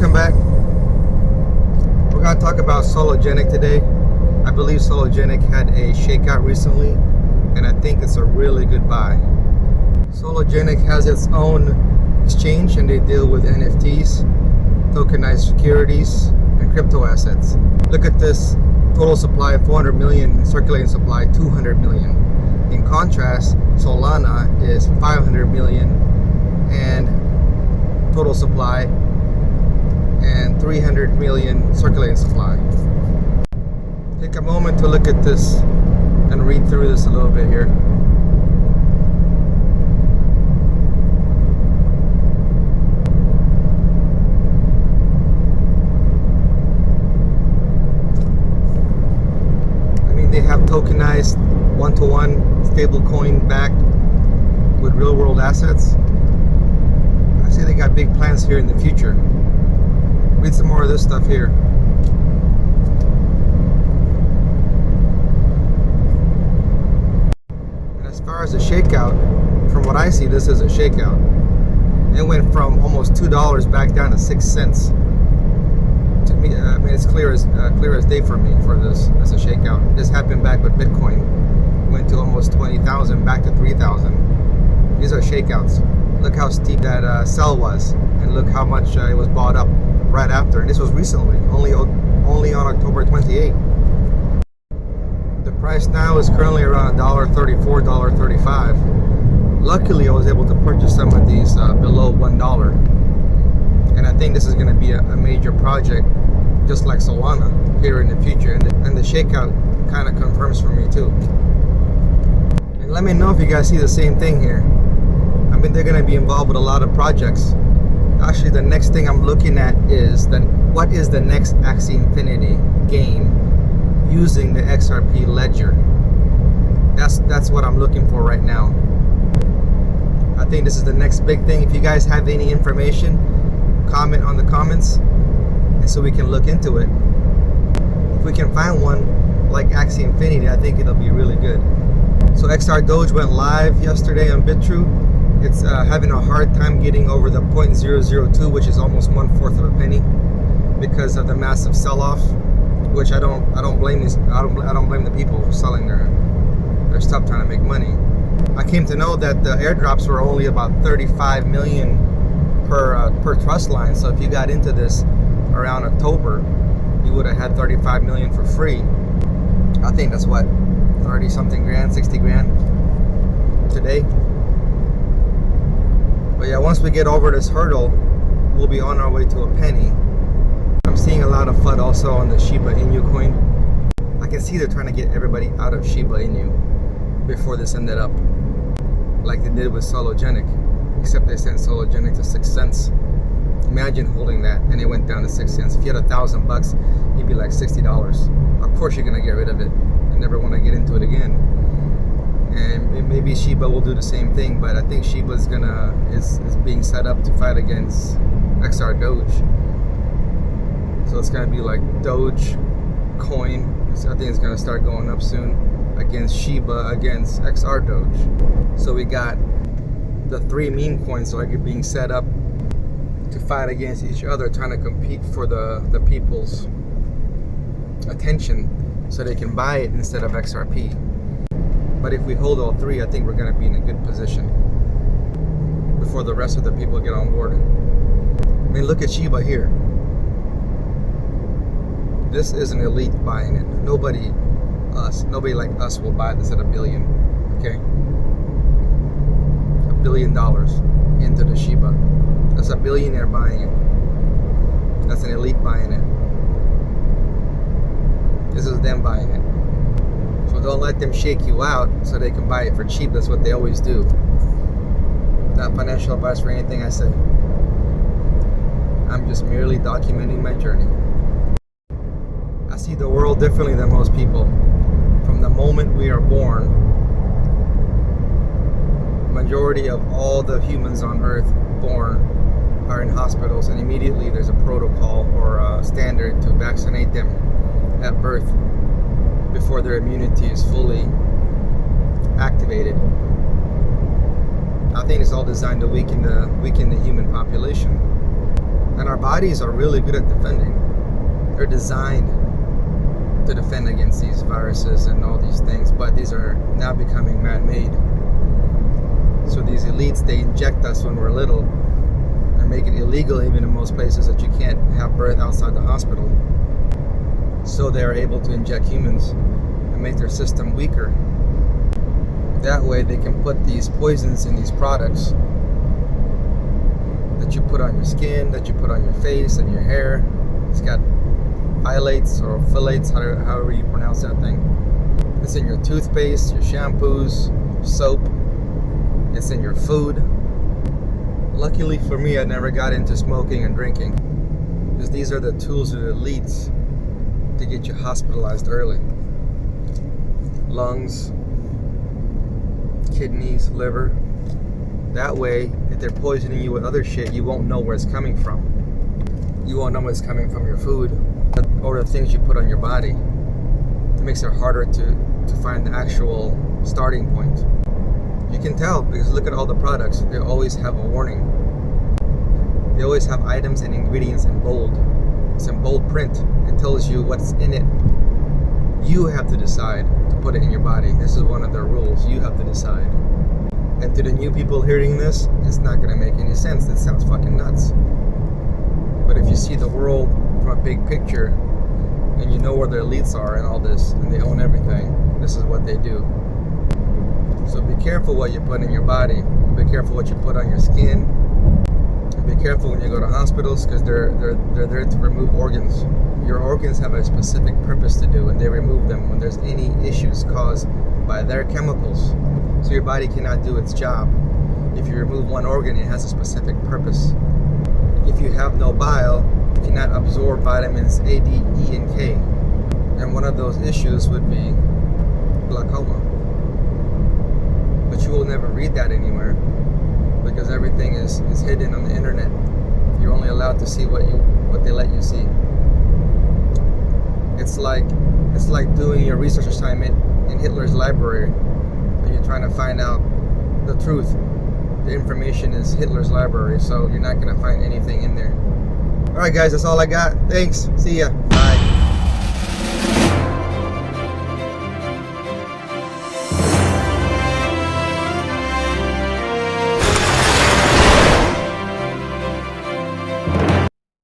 welcome back. We're going to talk about Sologenic today. I believe Sologenic had a shakeout recently, and I think it's a really good buy. Sologenic has its own exchange, and they deal with NFTs, tokenized securities, and crypto assets. Look at this total supply of 400 million, circulating supply 200 million. In contrast, Solana is 500 million and total supply and 300 million circulating supply. Take a moment to look at this and read through this a little bit here. I mean, they have tokenized one-to-one stablecoin backed with real-world assets. I say they got big plans here in the future. Read some more of this stuff here. And as far as the shakeout, from what I see, this is a shakeout. It went from almost $2 back down to 6 cents. To me, I mean, it's clear as day for me for this as a shakeout. This happened back with Bitcoin. Went to almost 20,000, back to 3,000. These are shakeouts. Look how steep that sell was, and look how much it was bought up right after. And this was recently, only on October 28. The price now is currently around $1.34, $1.35. Luckily, I was able to purchase some of these below $1. And I think this is going to be a major project, just like Solana, here in the future. And the shakeout kind of confirms for me too. And let me know if you guys see the same thing here. I mean, they're going to be involved with a lot of projects. Actually, the next thing I'm looking at is what is the next Axie Infinity game using the XRP ledger. That's what I'm looking for right now. I think this is the next big thing. If you guys have any information, comment on the comments, and so we can look into it. If we can find one like Axie Infinity, I think it'll be really good. So XR Doge went live yesterday on BitTrue. It's having a hard time getting over the 0.002, which is almost 1/4 of a penny, because of the massive sell-off. Which I don't blame the people for selling their stuff trying to make money. I came to know that the airdrops were only about 35 million per trust line. So if you got into this around October, you would have had 35 million for free. I think that's what, 30 something grand, 60 grand today. But yeah, once we get over this hurdle, we'll be on our way to a penny. I'm seeing a lot of FUD also on the Shiba Inu coin. I can see they're trying to get everybody out of Shiba Inu before this ended up like they did with Sologenic, except they sent Sologenic to 6 cents. Imagine holding that and it went down to 6 cents. If you had $1,000, you'd be like $60. Of course you're gonna get rid of it and never want to get into it again. And maybe Shiba will do the same thing, but I think Shiba is being set up to fight against XR Doge. So it's gonna be like Doge coin. I think it's gonna start going up soon against Shiba against XR Doge. So we got the 3 meme coins being set up to fight against each other, trying to compete for the people's attention so they can buy it instead of XRP. But if we hold all 3, I think we're going to be in a good position before the rest of the people get on board. I mean, look at Shiba here. This is an elite buying it. Nobody like us will buy this at $1 billion. Okay, $1 billion into the Shiba. That's a billionaire buying it. That's an elite buying it. This is them buying it. So don't let them shake you out so they can buy it for cheap. That's what they always do. Not financial advice for anything I say. I'm just merely documenting my journey. I see the world differently than most people. From the moment we are born, majority of all the humans on Earth born are in hospitals, and immediately there's a protocol or a standard to vaccinate them at birth before their immunity is fully activated. I think it's all designed to weaken the human population. And our bodies are really good at defending. They're designed to defend against these viruses and all these things, but these are now becoming man-made. So these elites, they inject us when we're little and make it illegal even in most places that you can't have birth outside the hospital. So they are able to inject humans and make their system weaker. That way they can put these poisons in these products that you put on your skin, that you put on your face and your hair. It's got phthalates or phthalates, however you pronounce that thing. It's in your toothpaste, your shampoos, your soap. It's in your food. Luckily for me, I never got into smoking and drinking, because these are the tools of the elites to get you hospitalized early. Lungs, kidneys, liver. That way, if they're poisoning you with other shit, you won't know where it's coming from. You won't know what's coming from your food or the things you put on your body. It makes it harder to find the actual starting point. You can tell because look at all the products. They always have a warning. They always have items and ingredients in bold. It's in bold print. It tells you what's in it. You have to decide to put it in your body. This is one of their rules. You have to decide. And to the new people hearing this, it's not going to make any sense. It sounds fucking nuts. But if you see the world from a big picture, and you know where the elites are and all this, and they own everything, this is what they do. So be careful what you put in your body. Be careful what you put on your skin. And be careful when you go to hospitals, because they're there to remove organs. Your organs have a specific purpose to do, and they remove them when there's any issues caused by their chemicals. So your body cannot do its job. If you remove one organ, it has a specific purpose. If you have no bile, you cannot absorb vitamins A, D, E, and K. And one of those issues would be glaucoma. But you will never read that anywhere, because everything is hidden on the internet. You're only allowed to see what they let you see. It's like doing your research assignment in Hitler's library, and you're trying to find out the truth. The information is Hitler's library, so you're not going to find anything in there. Alright guys, that's all I got. Thanks. See ya. Bye.